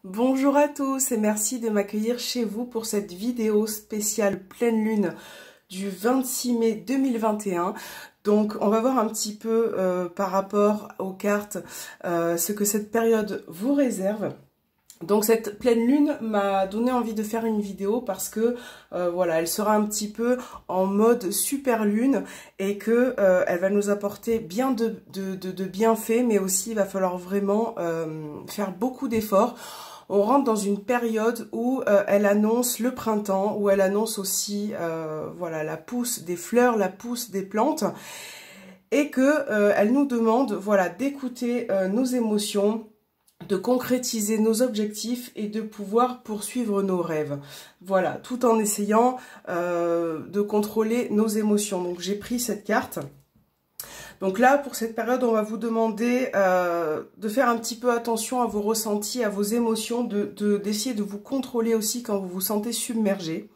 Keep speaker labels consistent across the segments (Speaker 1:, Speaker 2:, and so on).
Speaker 1: Bonjour à tous et merci de m'accueillir chez vous pour cette vidéo spéciale pleine lune du 26 mai 2021. Donc on va voir un petit peu par rapport aux cartes ce que cette période vous réserve. Donc cette pleine lune m'a donné envie de faire une vidéo parce que voilà, elle sera un petit peu en mode super lune et que elle va nous apporter bien de bienfaits, mais aussi il va falloir vraiment faire beaucoup d'efforts. On rentre dans une période où elle annonce le printemps, où elle annonce aussi voilà, la pousse des fleurs, la pousse des plantes, et que elle nous demande voilà, d'écouter nos émotions, de concrétiser nos objectifs et de pouvoir poursuivre nos rêves. Voilà, tout en essayant de contrôler nos émotions. Donc j'ai pris cette carte. Donc là, pour cette période, on va vous demander de faire un petit peu attention à vos ressentis, à vos émotions, d'essayer de vous contrôler aussi quand vous vous sentez submergé.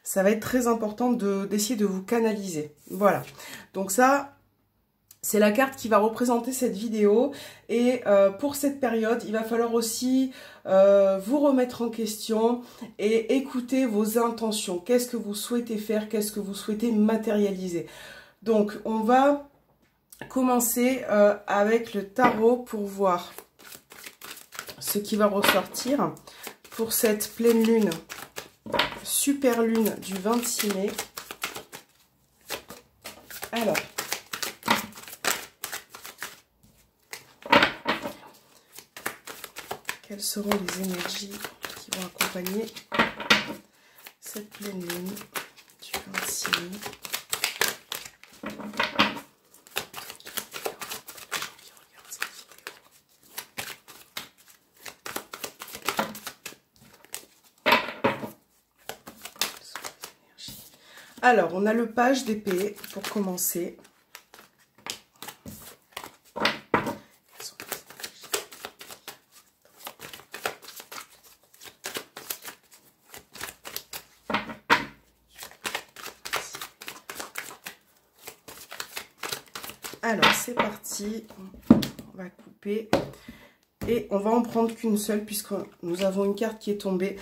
Speaker 1: Ça va être très important d'essayer de vous canaliser. Voilà, donc ça... c'est la carte qui va représenter cette vidéo et pour cette période, il va falloir aussi vous remettre en question et écouter vos intentions. Qu'est-ce que vous souhaitez faire? Qu'est-ce que vous souhaitez matérialiser? Donc, on va commencer avec le tarot pour voir ce qui va ressortir pour cette pleine lune, super lune du 26 mai. Alors... quelles seront les énergies qui vont accompagner cette pleine lune du 26 mai? Alors, on a le page d'épée pour commencer. Alors, c'est parti, on va couper et on va en prendre qu'une seule puisque nous avons une carte qui est tombée.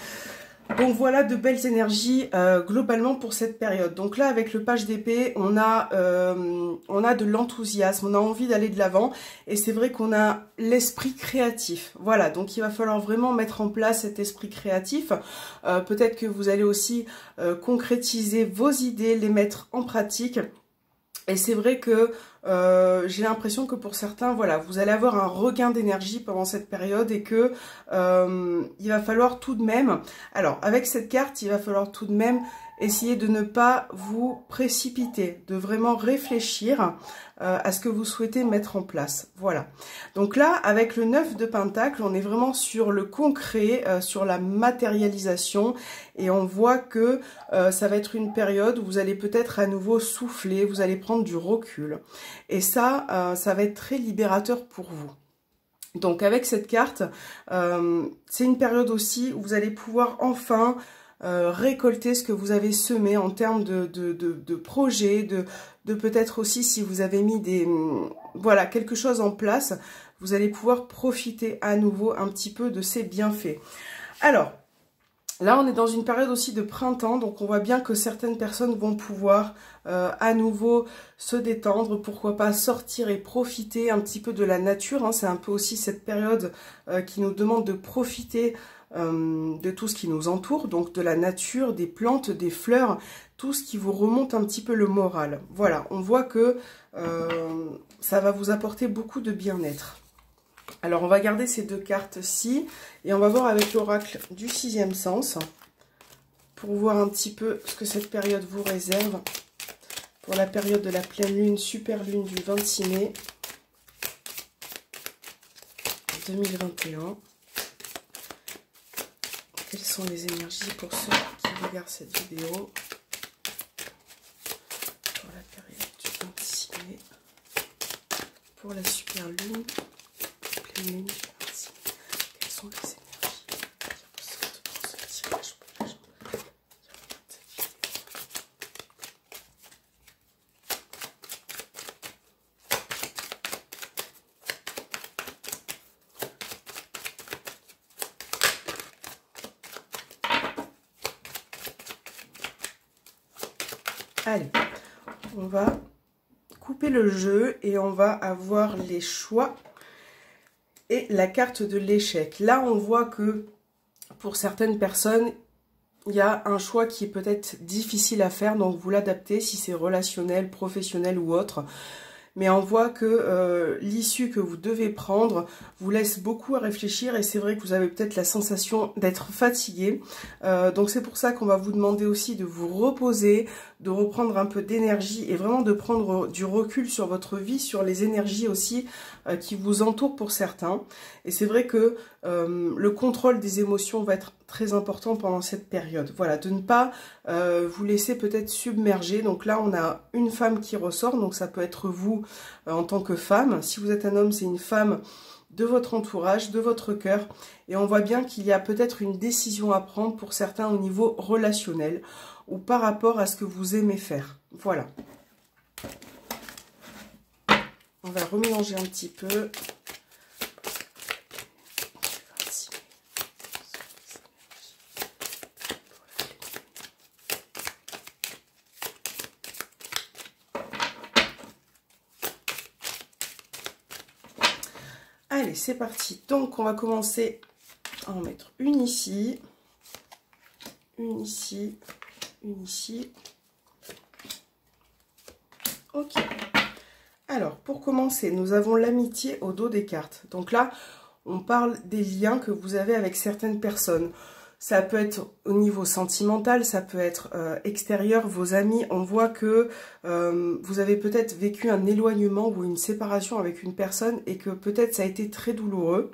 Speaker 1: Donc voilà de belles énergies globalement pour cette période. Donc là, avec le page d'épée, on a de l'enthousiasme, on a envie d'aller de l'avant et c'est vrai qu'on a l'esprit créatif. Voilà, donc il va falloir vraiment mettre en place cet esprit créatif. Peut-être que vous allez aussi concrétiser vos idées, les mettre en pratique. Et c'est vrai que j'ai l'impression que pour certains, voilà, vous allez avoir un regain d'énergie pendant cette période et que il va falloir tout de même, alors avec cette carte, il va falloir tout de même essayer de ne pas vous précipiter, de vraiment réfléchir à ce que vous souhaitez mettre en place. Voilà. Donc là, avec le 9 de Pentacle, on est vraiment sur le concret, sur la matérialisation. Et on voit que ça va être une période où vous allez peut-être à nouveau souffler, vous allez prendre du recul. Et ça, ça va être très libérateur pour vous. Donc avec cette carte, c'est une période aussi où vous allez pouvoir enfin récolter ce que vous avez semé en termes de projets, de peut-être aussi si vous avez mis voilà, quelque chose en place, vous allez pouvoir profiter à nouveau un petit peu de ces bienfaits. Alors, là, on est dans une période aussi de printemps, donc on voit bien que certaines personnes vont pouvoir à nouveau se détendre, pourquoi pas sortir et profiter un petit peu de la nature, hein. C'est un peu aussi cette période qui nous demande de profiter de tout ce qui nous entoure, donc de la nature, des plantes, des fleurs, tout ce qui vous remonte un petit peu le moral. Voilà, on voit que ça va vous apporter beaucoup de bien-être. Alors, on va garder ces deux cartes-ci et on va voir avec l'oracle du 6e sens pour voir un petit peu ce que cette période vous réserve pour la période de la pleine lune, super lune du 26 mai 2021. Quelles sont les énergies pour ceux qui regardent cette vidéo pour la période du 26 mai pour la super lune? Pleine lune du 26 mai. Quelles sont les énergies qui ressortent pour ce tirage pour les gens qui regardent cette vidéo? Allez, on va couper le jeu et on va avoir les choix et la carte de l'échec. Là, on voit que pour certaines personnes, il y a un choix qui est peut-être difficile à faire, donc vous l'adaptez si c'est relationnel, professionnel ou autre. Mais on voit que l'issue que vous devez prendre vous laisse beaucoup à réfléchir et c'est vrai que vous avez peut-être la sensation d'être fatigué. Donc c'est pour ça qu'on va vous demander aussi de vous reposer, de reprendre un peu d'énergie et vraiment de prendre du recul sur votre vie, sur les énergies aussi qui vous entourent pour certains. Et c'est vrai que le contrôle des émotions va être très important pendant cette période. Voilà, de ne pas vous laisser peut-être submerger. Donc là, on a une femme qui ressort, donc ça peut être vous en tant que femme. Si vous êtes un homme, c'est une femme de votre entourage, de votre cœur. Et on voit bien qu'il y a peut-être une décision à prendre pour certains au niveau relationnel ou par rapport à ce que vous aimez faire. Voilà. On va remélanger un petit peu. Allez, c'est parti. Donc, on va commencer à en mettre une ici, une ici, une ici. Ok. Alors, pour commencer, nous avons l'amitié au dos des cartes. Donc là, on parle des liens que vous avez avec certaines personnes. Ça peut être au niveau sentimental, ça peut être extérieur, vos amis. On voit que vous avez peut-être vécu un éloignement ou une séparation avec une personne et que peut-être ça a été très douloureux.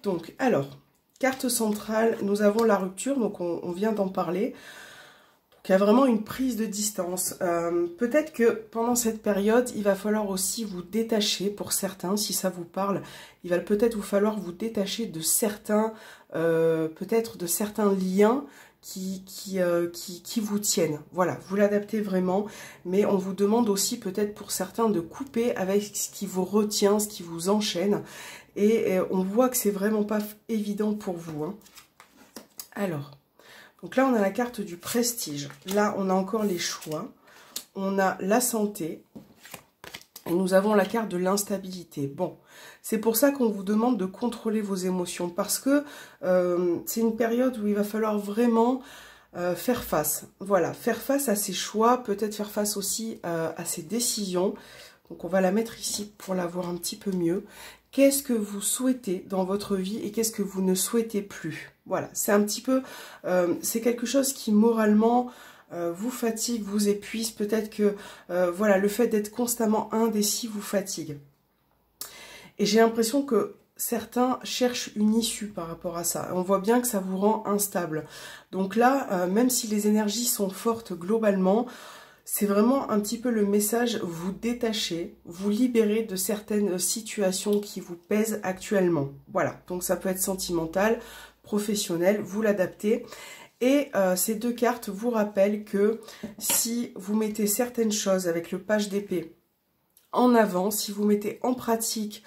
Speaker 1: Donc, alors, carte centrale, nous avons la rupture, donc on vient d'en parler. Donc, il y a vraiment une prise de distance. Peut-être que pendant cette période, il va falloir aussi vous détacher pour certains, si ça vous parle. Il va peut-être vous falloir vous détacher de certains... peut-être de certains liens qui vous tiennent. Voilà, vous l'adaptez vraiment, mais on vous demande aussi peut-être pour certains de couper avec ce qui vous retient, ce qui vous enchaîne, et on voit que c'est vraiment pas évident pour vous. Hein. Alors, donc là on a la carte du prestige, là on a encore les choix, on a la santé, et nous avons la carte de l'instabilité. Bon, c'est pour ça qu'on vous demande de contrôler vos émotions. Parce que c'est une période où il va falloir vraiment faire face. Voilà, faire face à ses choix, peut-être faire face aussi à ses décisions. Donc on va la mettre ici pour la voir un petit peu mieux. Qu'est-ce que vous souhaitez dans votre vie et qu'est-ce que vous ne souhaitez plus? Voilà, c'est un petit peu... c'est quelque chose qui moralement... vous fatigue, vous épuise, peut-être que voilà, le fait d'être constamment indécis vous fatigue. Et j'ai l'impression que certains cherchent une issue par rapport à ça. On voit bien que ça vous rend instable. Donc là, même si les énergies sont fortes globalement, c'est vraiment un petit peu le message, vous détachez, vous libérez de certaines situations qui vous pèsent actuellement. Voilà, donc ça peut être sentimental, professionnel, vous l'adaptez. Et ces deux cartes vous rappellent que si vous mettez certaines choses avec le page d'épée en avant, si vous mettez en pratique,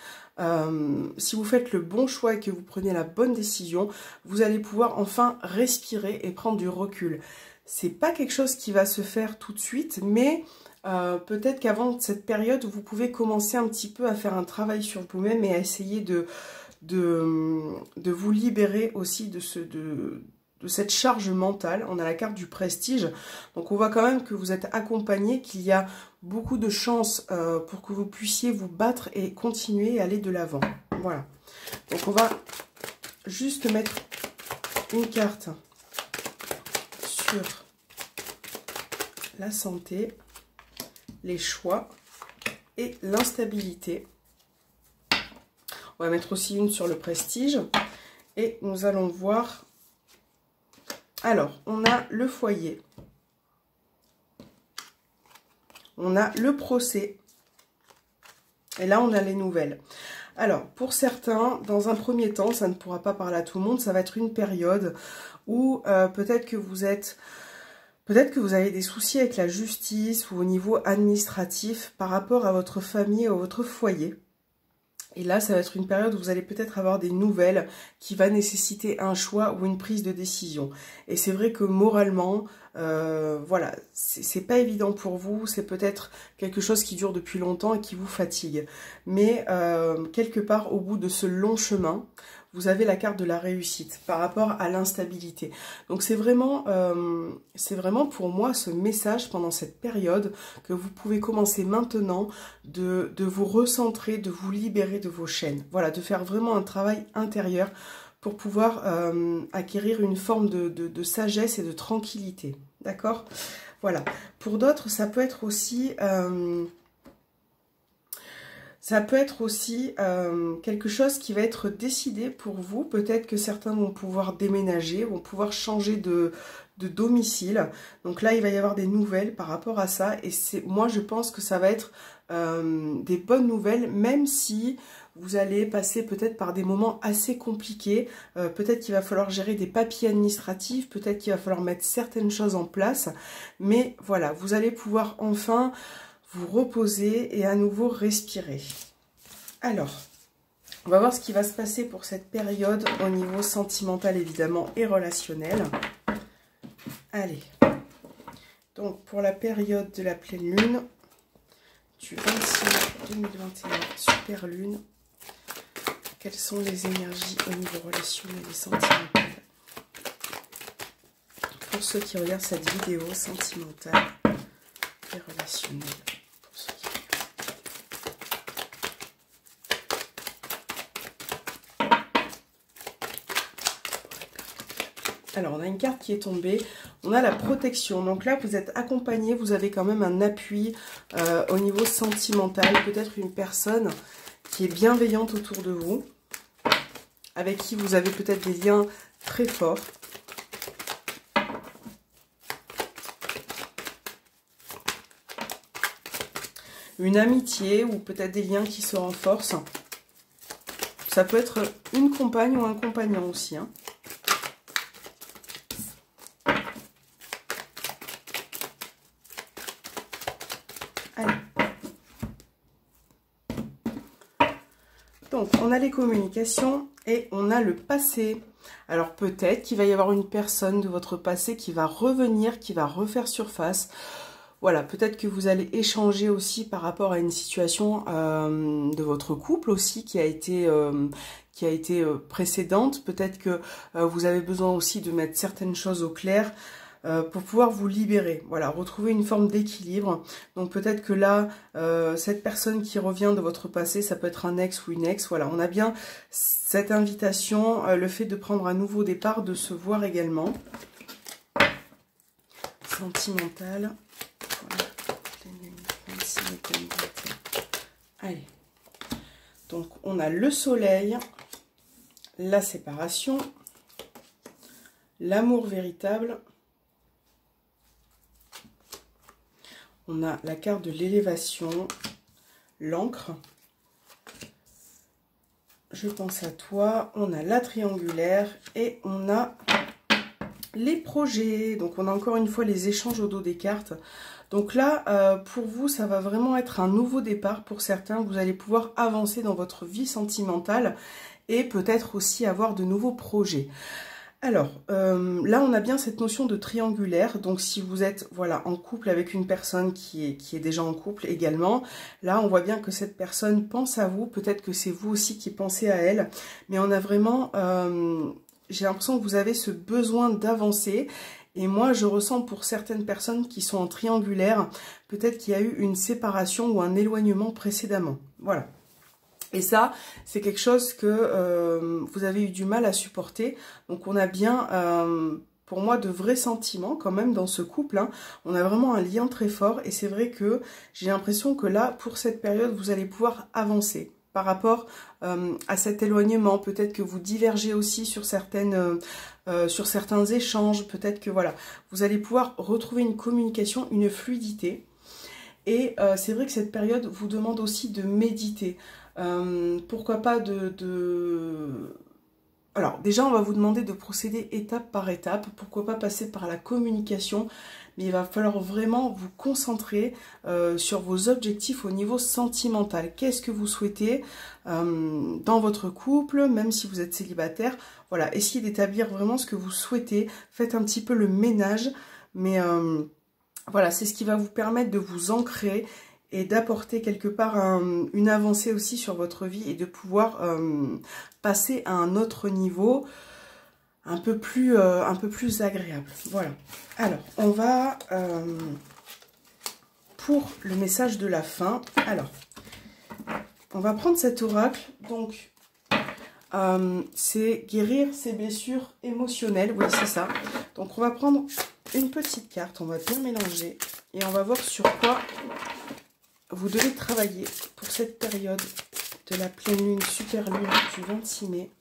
Speaker 1: si vous faites le bon choix et que vous prenez la bonne décision, vous allez pouvoir enfin respirer et prendre du recul. C'est pas quelque chose qui va se faire tout de suite, mais peut-être qu'avant cette période, vous pouvez commencer un petit peu à faire un travail sur vous-même et à essayer de vous libérer aussi de cette charge mentale. On a la carte du prestige, donc on voit quand même que vous êtes accompagné, qu'il y a beaucoup de chances pour que vous puissiez vous battre et continuer à aller de l'avant. Voilà, donc on va juste mettre une carte sur la santé, les choix et l'instabilité. On va mettre aussi une sur le prestige et nous allons voir. Alors, on a le foyer, on a le procès, et là, on a les nouvelles. Alors, pour certains, dans un premier temps, ça ne pourra pas parler à tout le monde, ça va être une période où peut-être que vous avez des soucis avec la justice ou au niveau administratif par rapport à votre famille ou à votre foyer. Et là, ça va être une période où vous allez peut-être avoir des nouvelles qui va nécessiter un choix ou une prise de décision. Et c'est vrai que moralement, voilà, c'est pas évident pour vous. C'est peut-être quelque chose qui dure depuis longtemps et qui vous fatigue. Mais quelque part, au bout de ce long chemin, vous avez la carte de la réussite par rapport à l'instabilité. Donc c'est vraiment pour moi ce message pendant cette période que vous pouvez commencer maintenant de vous recentrer, de vous libérer de vos chaînes. Voilà, de faire vraiment un travail intérieur pour pouvoir acquérir une forme de sagesse et de tranquillité. D'accord? Voilà. Pour d'autres, ça peut être aussi... quelque chose qui va être décidé pour vous. Peut-être que certains vont pouvoir déménager, vont pouvoir changer de domicile. Donc là, il va y avoir des nouvelles par rapport à ça. Et moi, je pense que ça va être des bonnes nouvelles, même si vous allez passer peut-être par des moments assez compliqués. Peut-être qu'il va falloir gérer des papiers administratifs. Peut-être qu'il va falloir mettre certaines choses en place. Mais voilà, vous allez pouvoir enfin... vous reposer et à nouveau respirer. Alors, on va voir ce qui va se passer pour cette période au niveau sentimental évidemment et relationnel. Allez, donc pour la période de la pleine lune, du 26 2021, super lune, quelles sont les énergies au niveau relationnel et sentimental pour ceux qui regardent cette vidéo sentimentale et relationnelle. Alors, on a une carte qui est tombée, on a la protection. Donc là, vous êtes accompagné, vous avez quand même un appui au niveau sentimental. Peut-être une personne qui est bienveillante autour de vous, avec qui vous avez peut-être des liens très forts. Une amitié ou peut-être des liens qui se renforcent. Ça peut être une compagne ou un compagnon aussi, hein. Donc, on a les communications et on a le passé. Alors, peut-être qu'il va y avoir une personne de votre passé qui va revenir, qui va refaire surface. Voilà, peut-être que vous allez échanger aussi par rapport à une situation de votre couple aussi qui a été précédente. Peut-être que vous avez besoin aussi de mettre certaines choses au clair. Pour pouvoir vous libérer, voilà, retrouver une forme d'équilibre. Donc peut-être que là, cette personne qui revient de votre passé, ça peut être un ex ou une ex, voilà, on a bien cette invitation, le fait de prendre un nouveau départ, de se voir également. Sentimental. Voilà. Allez, donc on a le soleil, la séparation, l'amour véritable. On a la carte de l'élévation, l'encre. Je pense à toi. On a la triangulaire et on a les projets. Donc, on a encore une fois les échanges au dos des cartes. Donc là, pour vous, ça va vraiment être un nouveau départ. Pour certains, vous allez pouvoir avancer dans votre vie sentimentale et peut-être aussi avoir de nouveaux projets. Alors, là, on a bien cette notion de triangulaire. Donc, si vous êtes voilà, en couple avec une personne qui est déjà en couple également, là, on voit bien que cette personne pense à vous. Peut-être que c'est vous aussi qui pensez à elle. Mais on a vraiment... j'ai l'impression que vous avez ce besoin d'avancer. Et moi, je ressens pour certaines personnes qui sont en triangulaire, peut-être qu'il y a eu une séparation ou un éloignement précédemment. Voilà. Et ça, c'est quelque chose que vous avez eu du mal à supporter. Donc, on a bien, pour moi, de vrais sentiments quand même dans ce couple, hein. On a vraiment un lien très fort. Et c'est vrai que j'ai l'impression que là, pour cette période, vous allez pouvoir avancer par rapport à cet éloignement. Peut-être que vous divergez aussi sur certains échanges. Peut-être que voilà, vous allez pouvoir retrouver une communication, une fluidité. Et c'est vrai que cette période vous demande aussi de méditer. Pourquoi pas alors déjà on va vous demander de procéder étape par étape, pourquoi pas passer par la communication, mais il va falloir vraiment vous concentrer sur vos objectifs au niveau sentimental. Qu'est-ce que vous souhaitez dans votre couple, même si vous êtes célibataire. Voilà, essayez d'établir vraiment ce que vous souhaitez, faites un petit peu le ménage, mais voilà, c'est ce qui va vous permettre de vous ancrer et d'apporter quelque part une avancée aussi sur votre vie et de pouvoir passer à un autre niveau un peu plus agréable. Voilà. Alors, on va pour le message de la fin. Alors, on va prendre cet oracle. Donc, c'est guérir ses blessures émotionnelles. Oui, c'est ça. Donc, on va prendre une petite carte. On va bien mélanger et on va voir sur quoi vous devez travailler pour cette période de la pleine lune, super lune du 26 mai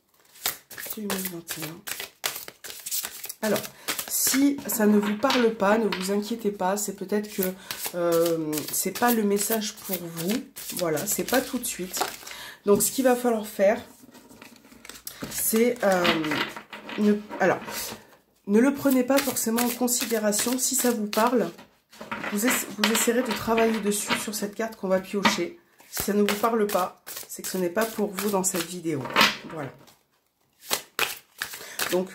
Speaker 1: 2021. Alors, si ça ne vous parle pas, ne vous inquiétez pas, c'est peut-être que c'est pas le message pour vous. Voilà, c'est pas tout de suite. Donc, ce qu'il va falloir faire, c'est... alors, ne le prenez pas forcément en considération. Si ça vous parle, vous essaierez de travailler dessus sur cette carte qu'on va piocher. Si ça ne vous parle pas, c'est que ce n'est pas pour vous dans cette vidéo. Voilà. Donc,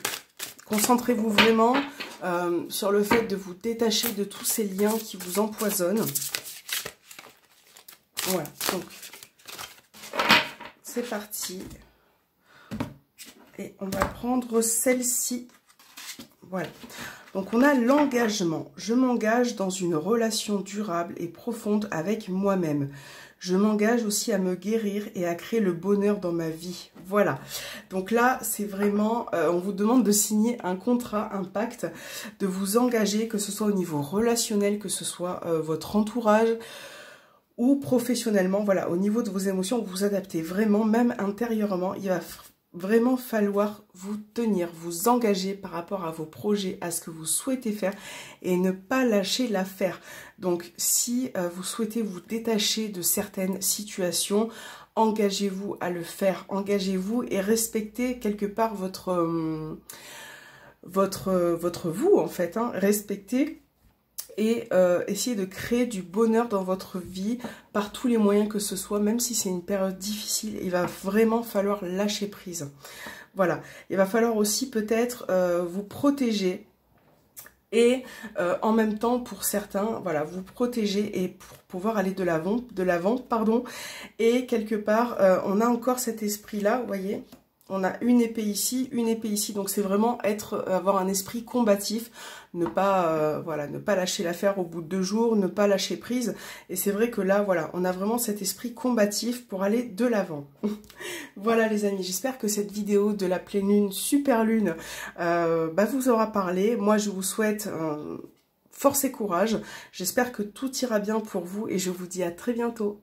Speaker 1: concentrez-vous vraiment sur le fait de vous détacher de tous ces liens qui vous empoisonnent. Voilà. Donc, c'est parti. Et on va prendre celle-ci. Voilà. Donc, on a l'engagement. Je m'engage dans une relation durable et profonde avec moi-même. Je m'engage aussi à me guérir et à créer le bonheur dans ma vie. Voilà. Donc là, c'est vraiment... on vous demande de signer un contrat, un pacte, de vous engager, que ce soit au niveau relationnel, que ce soit votre entourage ou professionnellement. Voilà, au niveau de vos émotions, vous vous adaptez vraiment, même intérieurement. Il va vraiment falloir vous tenir, vous engager par rapport à vos projets, à ce que vous souhaitez faire et ne pas lâcher l'affaire. Donc, si vous souhaitez vous détacher de certaines situations, engagez-vous à le faire, engagez-vous et respectez quelque part votre vous en fait, hein. Respectez et essayez de créer du bonheur dans votre vie par tous les moyens que ce soit, même si c'est une période difficile, il va vraiment falloir lâcher prise. Voilà, il va falloir aussi peut-être vous protéger et en même temps pour certains, voilà, vous protéger et pour pouvoir aller de l'avant, pardon. Et quelque part, on a encore cet esprit-là, vous voyez. On a une épée ici, donc c'est vraiment avoir un esprit combatif, ne pas lâcher l'affaire au bout de 2 jours, ne pas lâcher prise. Et c'est vrai que là, voilà, on a vraiment cet esprit combatif pour aller de l'avant. Voilà les amis, j'espère que cette vidéo de la pleine lune, super lune, vous aura parlé. Moi, je vous souhaite force et courage. J'espère que tout ira bien pour vous et je vous dis à très bientôt.